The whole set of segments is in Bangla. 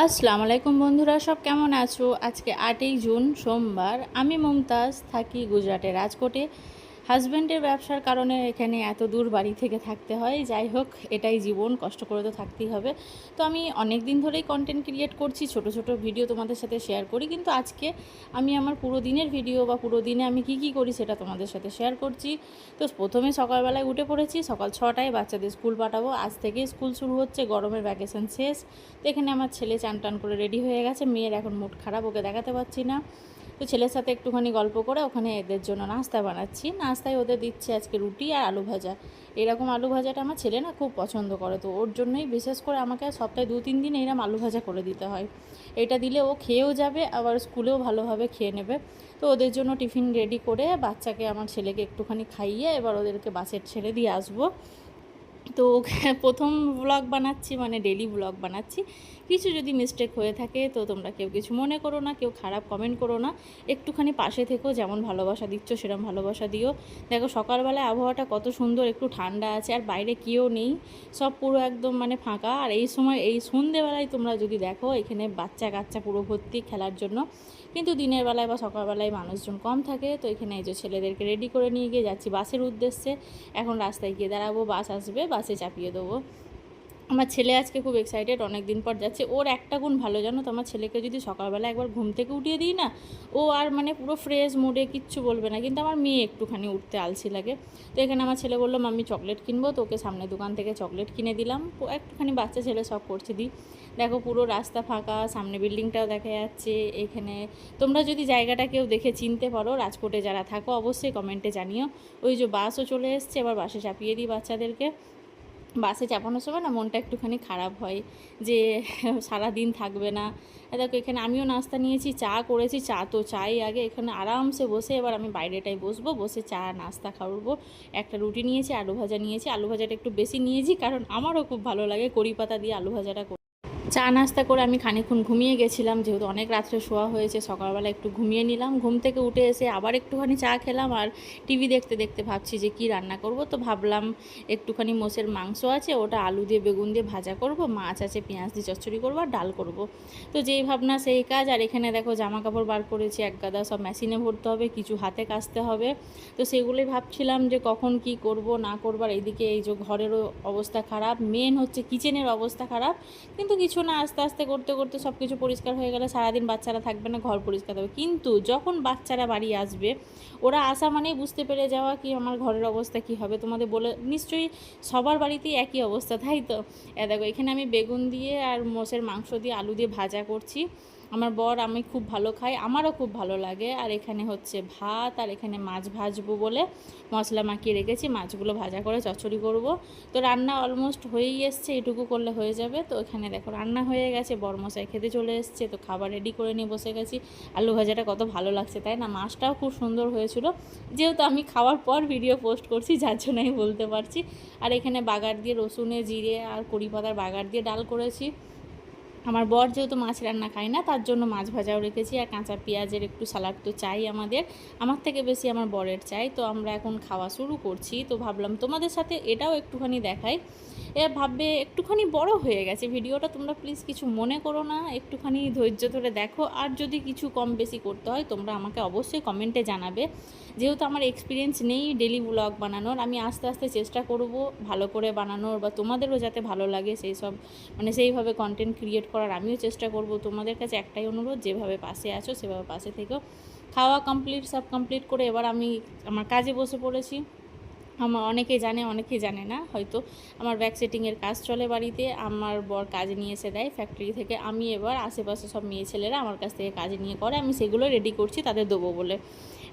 আসসালামু আলাইকুম বন্ধুরা, সব কেমন আছো? আজকে 8ই জুন সোমবার। আমি মুমতাজ, থাকি গুজরাটের রাজকোটে। হাজব্যান্ডের ব্যবসার কারণে এখানে এত দূর বাড়ি থেকে থাকতে হয়। যাই হোক, এটাই জীবন, কষ্ট করে তো থাকতেই হবে। তো আমি অনেক দিন ধরেই কন্টেন্ট ক্রিয়েট করছি, ছোট ছোট ভিডিও তোমাদের সাথে শেয়ার করি, কিন্তু আজকে আমি আমার পুরো দিনের ভিডিও বা পুরো দিনে আমি কি করি সেটা তোমাদের সাথে শেয়ার করছি। তো প্রথমে সকালবেলায় উঠে পড়েছি, সকাল 6টায় বাচ্চাদের স্কুল পাঠাবো। আজ থেকে স্কুল শুরু হচ্ছে, গরমের ভ্যাকেশন শেষ। তো এখানে আমার ছেলে চান টান করে রেডি হয়ে গেছে। মেয়ের এখন মুড খারাপ, ওকে দেখাতে পারছি না। তো ছেলের সাথে একটুখানি গল্প করে ওখানে এদের জন্য নাস্তা বানাচ্ছি। নাস্তায় ওদের দিচ্ছে আজকে রুটি আর আলু ভাজা। এরকম আলু ভাজাটা আমার ছেলে না খুব পছন্দ করে, তো ওর জন্যই বিশেষ করে আমাকে সপ্তাহে 2-3 দিন এইরকম আলু ভাজা করে দিতে হয়। এটা দিলে ও খেয়েও যাবে, আবার স্কুলেও ভালোভাবে খেয়ে নেবে। তো ওদের জন্য টিফিন রেডি করে বাচ্চাকে, আমার ছেলেকে একটুখানি খাইয়ে এবার ওদেরকে বাসে ছেড়ে দিয়ে আসবো। তো প্রথম ব্লগ বানাচ্ছি, মানে ডেলি ব্লগ বানাচ্ছি। কিছু যদি মিস্টেক হয়ে থাকে তো তোমরা কেউ কিছু মনে করো না, কেউ খারাপ কমেন্ট করো না। একটুখানি পাশে থেকো, যেমন ভালোবাসা দিচ্ছ সেরকম ভালোবাসা দিও। দেখো সকালবেলায় আবহাওয়াটা কত সুন্দর, একটু ঠান্ডা আছে, আর বাইরে কেউ নেই, সব পুরো একদম মানে ফাঁকা। আর এই সময় এই সন্ধেবেলায় তোমরা যদি দেখো, এখানে বাচ্চা কাচ্চা পুরো ভর্তি খেলার জন্য। কিন্তু দিনের বেলায় বা সকালবেলায় মানুষজন কম থাকে। তো এখানে এই যে ছেলেদেরকে রেডি করে নিয়ে গিয়ে যাচ্ছি বাসের উদ্দেশ্যে। এখন রাস্তায় গিয়ে দাঁড়াবো, বাস আসবে, বাসে চাপিয়ে দেবো। আমার ছেলে আজকে খুব এক্সাইটেড, অনেক দিন পর যাচ্ছে। ওর একটা গুণ ভালো, জানো তো, আমার ছেলেকে যদি সকালবেলা একবার ঘুম থেকে উঠিয়ে দিই না, ও আর মানে পুরো ফ্রেশ মুডে কিচ্ছু বলবে না। কিন্তু আমার মেয়ে একটুখানি উঠতে আলসি লাগে। তো এখানে আমার ছেলে বললো মাম্মি চকলেট কিনবো, তো ওকে সামনে দোকান থেকে চকলেট কিনে দিলাম। একটুখানি বাচ্চা ছেলে সব করছে দিই। দেখো পুরো রাস্তা ফাঁকা, সামনে বিল্ডিংটাও দেখা যাচ্ছে। এখানে তোমরা যদি জায়গাটা কেউ দেখে চিনতে পারো, রাজকোটে যারা থাকো, অবশ্যই কমেন্টে জানিও। ওই যে বাসও চলে এসছে, এবার বাসে চাপিয়ে দিই বাচ্চাদেরকে। বাসে চাপানোর সময় না মনটা একটুখানি খারাপ হয় যে সারা দিন থাকবে না। দেখো এখানে আমিও নাস্তা নিয়েছি, চা করেছি, চা তো চাই আগে। এখানে আরামসে বসে এবার আমি বাইরেটাই বসবো, বসে চা নাস্তা খাবো। একটা রুটি নিয়েছি, আলু ভাজা নিয়েছি। আলু ভাজাটা একটু বেশি নিয়েছি, কারণ আমারও খুব ভালো লাগে কড়ি পাতা দিয়ে আলু ভাজাটা। চা নাস্তা করে আমি খানিকক্ষণ ঘুমিয়ে গেছিলাম, যেহেতু অনেক রাত্রে শোয়া হয়েছে। সকালবেলা একটু ঘুমিয়ে নিলাম, ঘুম থেকে উঠে এসে আবার একটুখানি চা খেলাম। আর টিভি দেখতে দেখতে ভাবছি যে কি রান্না করব। তো ভাবলাম একটুখানি মোষের মাংস আছে, ওটা আলু দিয়ে বেগুন দিয়ে ভাজা করব, মাছ আছে পেঁয়াজ দিয়ে চচ্চড়ি করবো, আর ডাল করব। তো যেই ভাবনা সেই কাজ। আর এখানে দেখো জামা কাপড় বার করেছি এক গাদা, সব মেশিনে ভরতে হবে, কিছু হাতে কাচতে হবে। তো সেগুলোই ভাবছিলাম যে কখন কি করব না করবার। এইদিকে এই যে ঘরেরও অবস্থা খারাপ, মেন হচ্ছে কিচেনের অবস্থা খারাপ। কিন্তু কিছু না, আস্তে আস্তে করতে করতে সব কিছু পরিষ্কার হয়ে গেলে সারাদিন বাচ্চারা থাকবে না, ঘর পরিষ্কার হবে। কিন্তু যখন বাচ্চারা বাড়ি আসবে, ওরা আসা মানেই বুঝতে পেরে যাওয়া কি আমার ঘরের অবস্থা কি হবে। তোমাদের বলে নিশ্চয়ই সবার বাড়িতেই একই অবস্থা, তাই তো? দেখো এখানে আমি বেগুন দিয়ে আর মোষের মাংস দিয়ে আলু দিয়ে ভাজা করছি। আমার বর, আমি খুব ভালো খাই, আমারও খুব ভালো লাগে। আর এখানে হচ্ছে ভাত, আর এখানে মাছ ভাজবো বলে মশলা মাখিয়ে রেখেছি, মাছগুলো ভাজা করে চচ্চড়ি করব। তো রান্না অলমোস্ট হয়েই এসছে, এটুকু করলে হয়ে যাবে। তো এখানে দেখো রান্না হয়ে গেছে, বরমশাই খেতে চলে এসছে, তো খাবার রেডি করে নিয়ে বসে গেছি। আলু ভাজাটা কত ভালো লাগছে তাই না? মাছটাও খুব সুন্দর হয়েছিল, যেহেতু আমি খাওয়ার পর ভিডিও পোস্ট করছি যার জন্য আমি বলতে পারছি। আর এখানে বাগার দিয়ে রসুনে জিরে আর কড়ি পাতার বাগার দিয়ে ডাল করেছি। আমার বর যেহেতু মাছ রান্না খায় না, তার জন্য মাছ ভাজাও রেখেছি, আর কাঁচা পেঁয়াজের একটু সালাড তো চাই আমাদের। আমার থেকে বেশি আমার বরের চাই। তো আমরা এখন খাওয়া শুরু করছি। তো ভাবলাম তোমাদের সাথে এটাও একটুখানি দেখাই। ভাববে একটুখানি বড় হয়ে গেছে ভিডিওটা, তোমরা প্লিজ কিছু মনে করো না, একটুখানি ধৈর্য ধরে দেখো। আর যদি কিছু কম বেশি করতে হয় তোমরা আমাকে অবশ্যই কমেন্টে জানাবে। যেহেতু আমার এক্সপিরিয়েন্স নেই ডেলি ব্লগ বানানোর, আমি আস্তে আস্তে চেষ্টা করব ভালো করে বানানোর, বা তোমাদেরও যাতে ভালো লাগে সেই সব, মানে সেইভাবে কন্টেন্ট ক্রিয়েট করার আমিও চেষ্টা করব। তোমাদের কাছে একটাই অনুরোধ, যেভাবে পাশে আছো সেভাবে পাশে থেকো। খাওয়া কমপ্লিট, সব কমপ্লিট করে এবার আমি আমার কাজে বসে পড়েছি। আমার অনেকে জানে, অনেকেই জানে না হয়তো, আমার ব্যাগ সেটিংয়ের কাজ চলে বাড়িতে। আমার বর কাজ নিয়ে এসে দেয় ফ্যাক্টরি থেকে। আমি এবার আশেপাশে সব মেয়ে ছেলেরা আমার কাছ থেকে কাজ নিয়ে করে, আমি সেগুলো রেডি করছি তাদের দেবো বলে।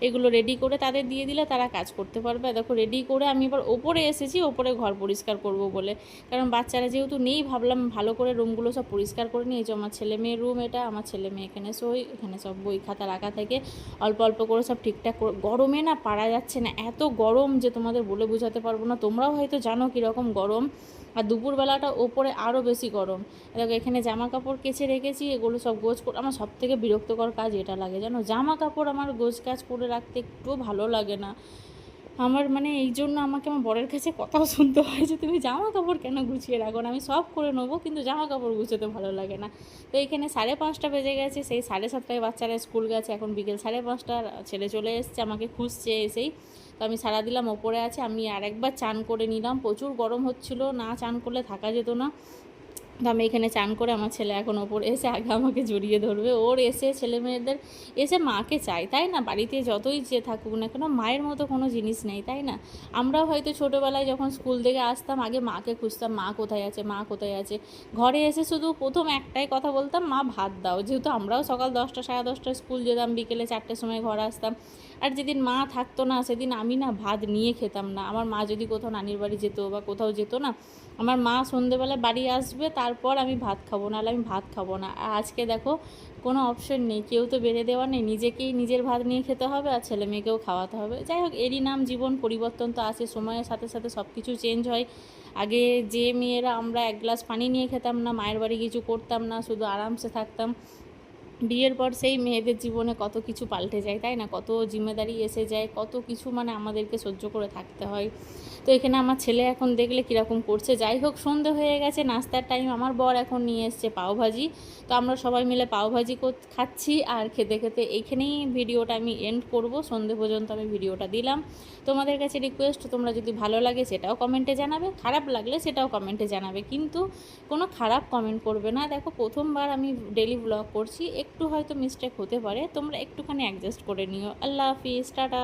এগুলো রেডি করে তাদের দিয়ে দিলে তারা কাজ করতে পারবে। দেখো রেডি করে আমি এবার ওপরে এসেছি, ওপরে ঘর পরিষ্কার করব বলে। কারণ বাচ্চারা যেহেতু নেই, ভাবলাম ভালো করে রুমগুলো সব পরিষ্কার করে নিয়ে। যে আমার ছেলে মেয়ের রুম এটা, আমার ছেলে মেয়ে এখানে শোয়, এখানে সব বই খাতা রাখা থাকে, অল্প অল্প করে সব ঠিকঠাক করে। গরমে না পারা যাচ্ছে না, এত গরম যে তোমাদের বলে বোঝাতে পারবো না। তোমরাও হয়তো জানো কীরকম গরম। আর দুপুরবেলাটা ওপরে আরও বেশি গরম। দেখো এখানে জামা কাপড় কেচে রেখেছি, এগুলো সব গোছ করে। আমার সবথেকে বিরক্তকর কাজ এটা লাগে, জানো, জামা কাপড় আমার গোছ কাজ করে রাখতে একটুও ভালো লাগে না। আমার মানে এই জন্য আমাকে আমার বরের কাছে কথাও শুনতে হয় যে তুমি জামা কাপড় কেন গুছিয়ে রাখো না, আমি সব করে নেবো কিন্তু জামা কাপড় গুছোতে ভালো লাগে না। তো এখানে 5:30 বেজে গেছে, সেই 7:30টায় বাচ্চারা স্কুল গেছে, এখন বিকেল 5:30, ছেলে চলে এসছে আমাকে খুঁজছে এসেই। তো আমি সারা দিলাম, ওপরে আছে, আমি আর একবার চান করে নিলাম, প্রচুর গরম হচ্ছিলো, না চান করলে থাকা যেত না। তো আমি এখানে চান করে, আমার ছেলে এখন ওপরে এসে আগে আমাকে জড়িয়ে ধরবে, ওর এসে ছেলে মেয়েদের এসে মাকে চাই, তাই না? বাড়িতে যতই যে থাকুক না কেন মায়ের মতো কোনো জিনিস নেই, তাই না? আমরাও হয়তো ছোটোবেলায় যখন স্কুল থেকে আসতাম আগে মাকে খুঁজতাম, মা কোথায় আছে, মা কোথায় আছে। ঘরে এসে শুধু প্রথম একটাই কথা বলতাম, মা ভাত দাও, যেহেতু আমরাও সকাল 10টা 10:30টায় স্কুল যেতাম, বিকেলে 4টের সময় ঘরে আসতাম। আর যেদিন মা থাকতো না সেদিন আমি না ভাত নিয়ে খেতাম না। আমার মা যদি কোথাও নানির বাড়ি যেত বা কোথাও যেত না, আমার মা সন্ধেবেলা বাড়ি আসবে তারপর আমি ভাত খাবো, নাহলে আমি ভাত খাবো না। আর আজকে দেখো কোনো অপশন নেই, কেউ তো বেড়ে দেওয়া নেই, নিজেকেই নিজের ভাত নিয়ে খেতে হবে আর ছেলে মেয়েকেও খাওয়াতে হবে। যাই হোক, এরই নাম জীবন, পরিবর্তন তো আসে, সময়ের সাথে সাথে সব কিছু চেঞ্জ হয়। আগে যে মেয়েরা আমরা 1 গ্লাস পানি নিয়ে খেতাম না, মায়ের বাড়ি কিছু করতাম না, শুধু আরামসে থাকতাম, বিয়ের পর সেই মেয়েদের জীবনে কত কিছু পাল্টে যায়, তাই না? কত জিম্মেদারি এসে যায়, কত কিছু মানে আমাদেরকে সহ্য করে থাকতে হয়। তো এখানে আমার ছেলে এখন দেখলে কীরকম করছে। যাই হোক, সন্ধে হয়ে গেছে, নাস্তার টাইম, আমার বর এখন নিয়ে এসছে পাওভাজি। তো আমরা সবাই মিলে পাওভাজি খাচ্ছি আর খেতে খেতে এইখানেই ভিডিওটা আমি এন্ড করব। সন্ধে পর্যন্ত আমি ভিডিওটা দিলাম। তোমাদের কাছে রিকোয়েস্ট, তোমরা যদি ভালো লাগে সেটাও কমেন্টে জানাবে, খারাপ লাগলে সেটাও কমেন্টে জানাবে, কিন্তু কোনো খারাপ কমেন্ট করবে না। দেখো, প্রথমবার আমি ডেলি ব্লগ করছি, একটু হয়তো মিস্টেক হতে পারে, তোমরা একটুখানি অ্যাডজাস্ট করে নিও। আল্লাহ হাফিজ, টাটা।